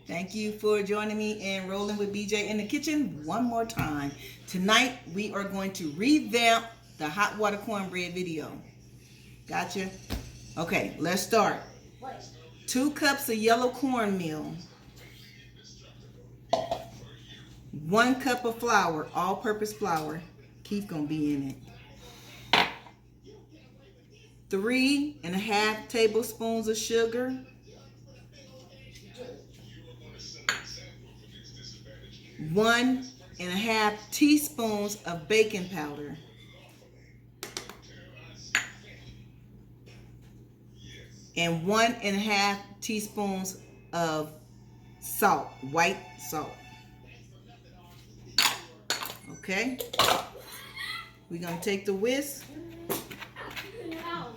Thank you for joining me and rolling with BJ in the kitchen one more time. Tonight we are going to revamp the hot water cornbread video. Gotcha? Okay, let's start. 2 cups of yellow cornmeal. 1 cup of flour, all-purpose flour. Keith gonna be in it. 3.5 tablespoons of sugar. 1.5 teaspoons of baking powder. And 1.5 teaspoons of salt, white salt. Okay? We're going to take the whisk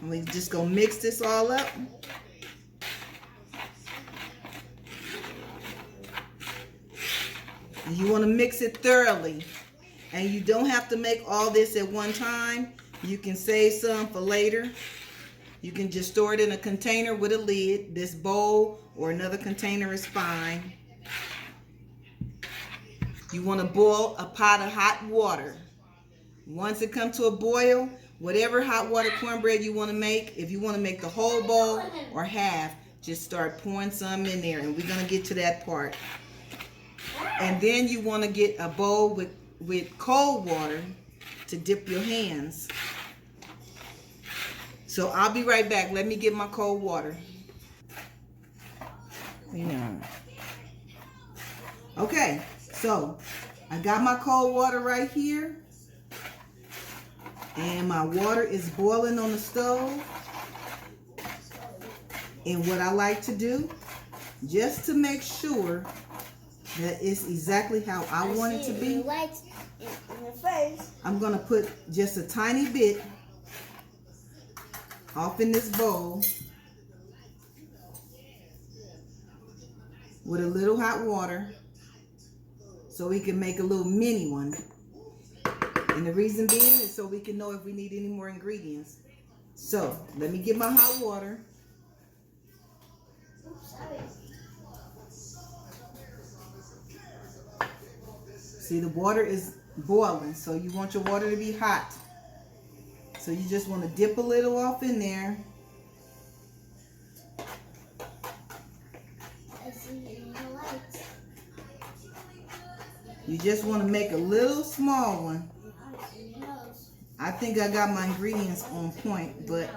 and we're just going to mix this all up. And you want to mix it thoroughly. And you don't have to make all this at one time. You can save some for later. You can just store it in a container with a lid. This bowl or another container is fine. You want to boil a pot of hot water. Once it comes to a boil, whatever hot water cornbread you want to make, if you want to make the whole bowl or half, just start pouring some in there, and we're going to get to that part. And then you want to get a bowl with cold water to dip your hands. So I'll be right back. Let me get my cold water. Yeah. Okay, so I got my cold water right here. And my water is boiling on the stove. And what I like to do, just to make sure that it's exactly how I want it to be, I'm going to put just a tiny bit off in this bowl with a little hot water so we can make a little mini one. And the reason being is so we can know if we need any more ingredients. So let me get my hot water. See, the water is boiling, so you want your water to be hot. So you just want to dip a little off in there. You just want to make a little small one. I think I got my ingredients on point, but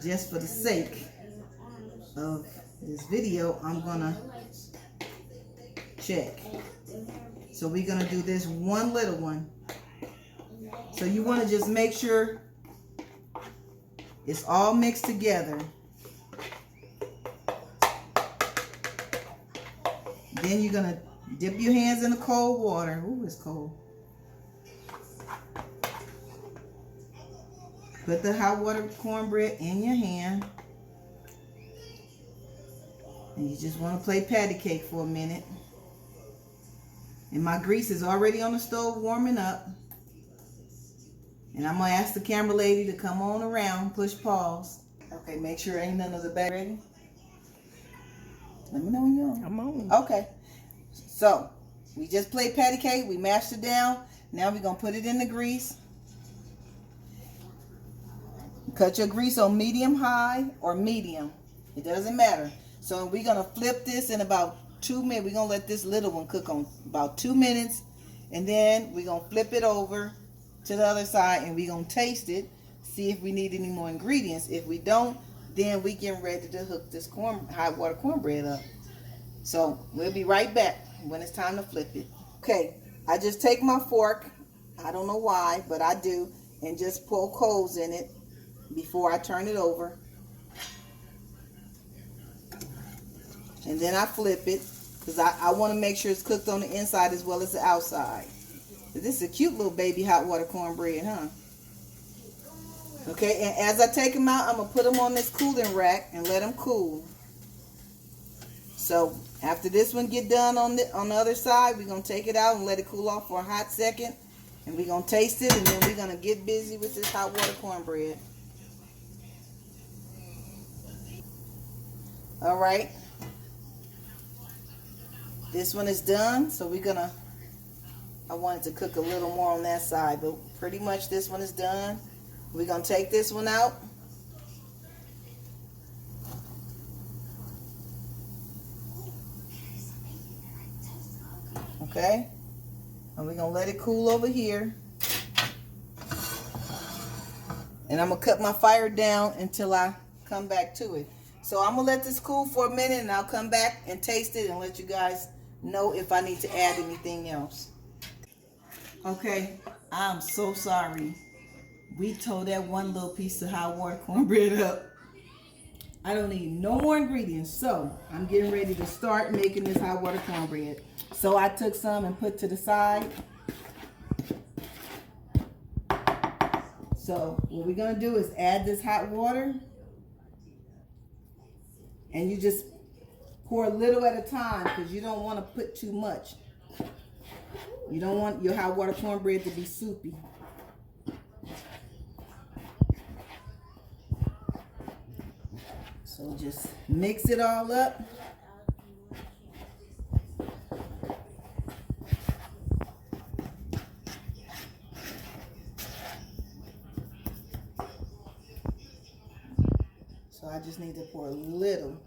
just for the sake of this video, I'm gonna check. So we're gonna do this one little one. So you want to just make sure it's all mixed together. Then you're gonna dip your hands in the cold water. Ooh, it's cold. Put the hot water cornbread in your hand. And you just want to play patty cake for a minute. And my grease is already on the stove warming up. And I'm going to ask the camera lady to come on around, push pause. Okay, make sure ain't none of the bag ready. Let me know when you're on. I'm on. Okay. So, we just played patty cake. We mashed it down. Now we're going to put it in the grease. Cut your grease on medium high or medium. It doesn't matter. So we're going to flip this in about 2 minutes. We're going to let this little one cook on about 2 minutes. And then we're going to flip it over to the other side and we're going to taste it. See if we need any more ingredients. If we don't, then we get ready to hook this hot water cornbread up. So we'll be right back when it's time to flip it. Okay, I just take my fork. I don't know why, but I do. And just poke holes in it before I turn it over. And then I flip it because I want to make sure it's cooked on the inside as well as the outside. This is a cute little baby hot water cornbread, huh? Okay, and as I take them out, I'm going to put them on this cooling rack and let them cool. So after this one get done on the other side, we're going to take it out and let it cool off for a hot second. And we're going to taste it, and then we're going to get busy with this hot water cornbread. All right. This one is done, so I wanted to cook a little more on that side, but pretty much this one is done. We're gonna take this one out. Okay, and we're gonna let it cool over here. And I'm gonna cut my fire down until I come back to it. So I'm gonna let this cool for a minute and I'll come back and taste it and let you guys know if I need to add anything else. Okay, I'm so sorry. We tore that one little piece of hot water cornbread up. I don't need no more ingredients, so I'm getting ready to start making this hot water cornbread. So I took some and put to the side. So what we're gonna do is add this hot water, and you just pour a little at a time because you don't want to put too much. You don't want your hot water cornbread to be soupy. So just mix it all up. So I just need to pour a little.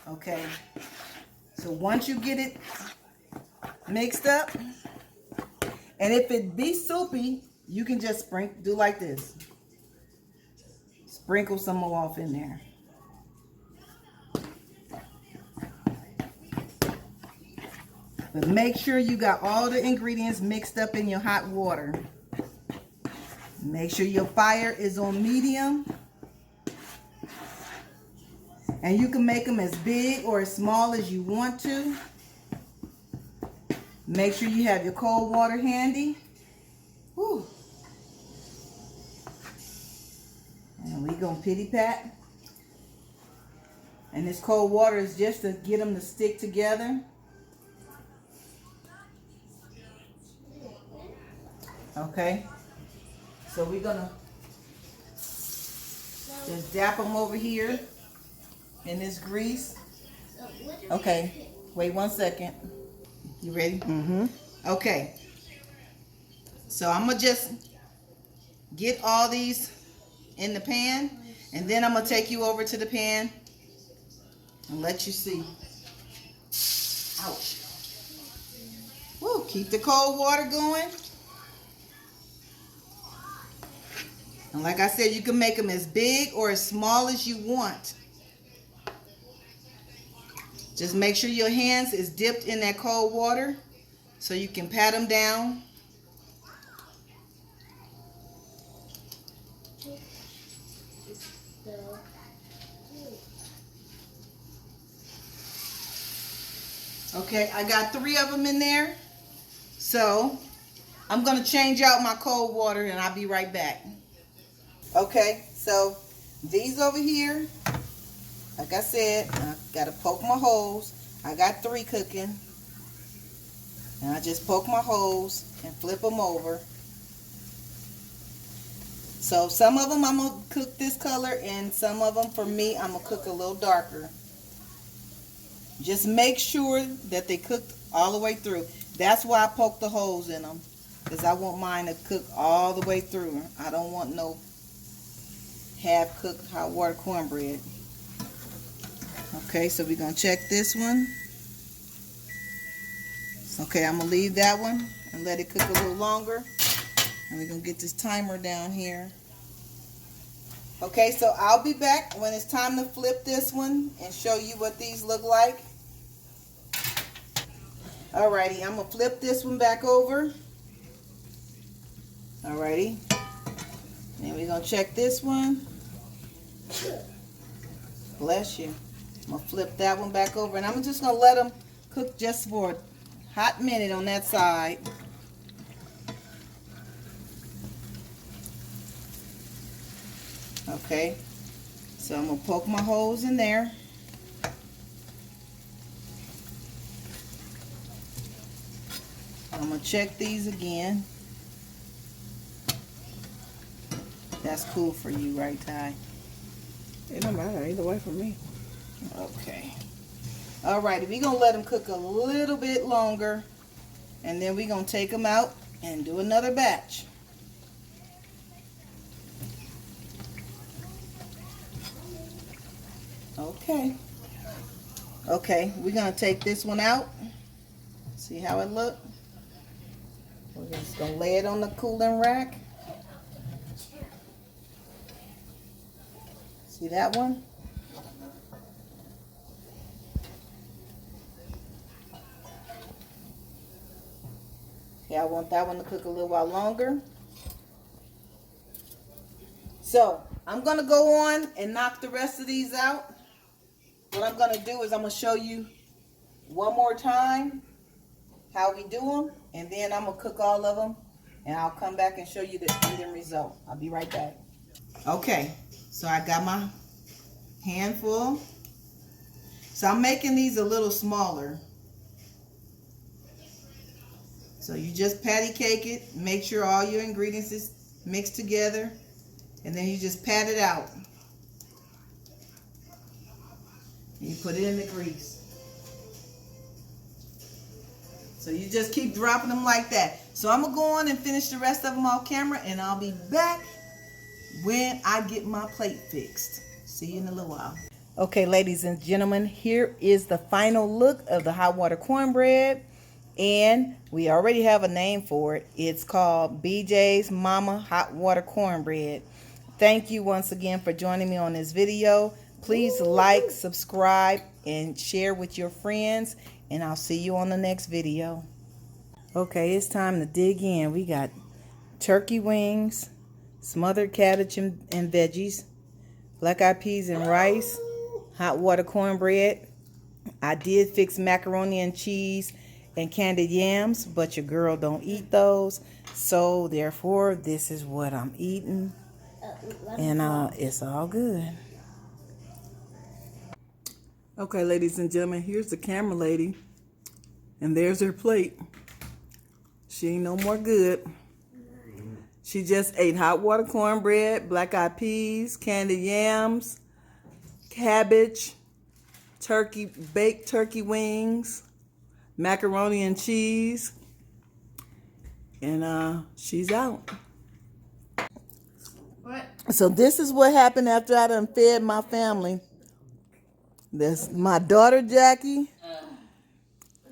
Okay. So once you get it mixed up, and if it be soupy, you can just do like this. Sprinkle some more off in there. But make sure you got all the ingredients mixed up in your hot water. Make sure your fire is on medium. And you can make them as big or as small as you want to. Make sure you have your cold water handy. Whew. And we gonna pity pat. And this cold water is just to get them to stick together. Okay. So we're gonna just dap them over here in this grease. Okay. Wait 1 second. You ready? Mm-hmm. Okay. So I'm gonna just get all these in the pan, and then I'm gonna take you over to the pan and let you see. Ouch. Woo, keep the cold water going. And like I said, you can make them as big or as small as you want. Just make sure your hands is dipped in that cold water so you can pat them down. Okay, I got 3 of them in there. So I'm going to change out my cold water and I'll be right back. Okay, so these over here, like I said, I got to poke my holes. I got 3 cooking. And I just poke my holes and flip them over. So some of them I'm going to cook this color, and some of them, for me, I'm going to cook a little darker. Just make sure that they cooked all the way through. That's why I poke the holes in them, because I want mine to cook all the way through. I don't want no half-cooked hot water cornbread. Okay, so we're going to check this one. Okay, I'm going to leave that one and let it cook a little longer. And we're going to get this timer down here. Okay, so I'll be back when it's time to flip this one and show you what these look like. Alrighty, I'm going to flip this one back over. Alrighty. And we're going to check this one. Bless you. I'm going to flip that one back over. And I'm just going to let them cook just for a hot minute on that side. Okay. So I'm going to poke my holes in there. I'm going to check these again. That's cool for you, right, Ty? It don't matter either way for me. Okay. All righty, we're gonna let them cook a little bit longer, and then we're gonna take them out and do another batch. Okay. Okay, we're gonna take this one out. See how it look? We're just gonna lay it on the cooling rack. See that one? Okay, I want that one to cook a little while longer. So I'm gonna go on and knock the rest of these out. What I'm gonna do is I'm gonna show you one more time how we do them, and then I'm gonna cook all of them, and I'll come back and show you the ending result. I'll be right back. Okay, so I got my handful. So I'm making these a little smaller. So you just patty cake it, make sure all your ingredients is mixed together, and then you just pat it out. And you put it in the grease. So you just keep dropping them like that. So I'm gonna go on and finish the rest of them off camera, and I'll be back when I get my plate fixed. See you in a little while. Okay, ladies and gentlemen, here is the final look of the hot water cornbread. And we already have a name for it. It's called BJ's Mama Hot Water Cornbread. Thank you once again for joining me on this video. Please like, subscribe, and share with your friends. And I'll see you on the next video. Okay, it's time to dig in. We got turkey wings, smothered cabbage and veggies, black-eyed peas and rice, hot water cornbread. I did fix macaroni and cheese and candied yams, but your girl don't eat those, so therefore this is what I'm eating, and it's all good. Okay, ladies and gentlemen, here's the camera lady, and there's her plate. She ain't no more good. She just ate hot water cornbread, black-eyed peas, candied yams, cabbage, turkey, baked turkey wings, macaroni and cheese, and she's out. What? So this is what happened after I done fed my family. That's my daughter Jackie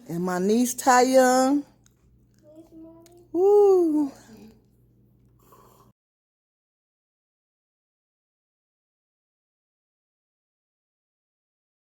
and my niece Ty Young. Woo.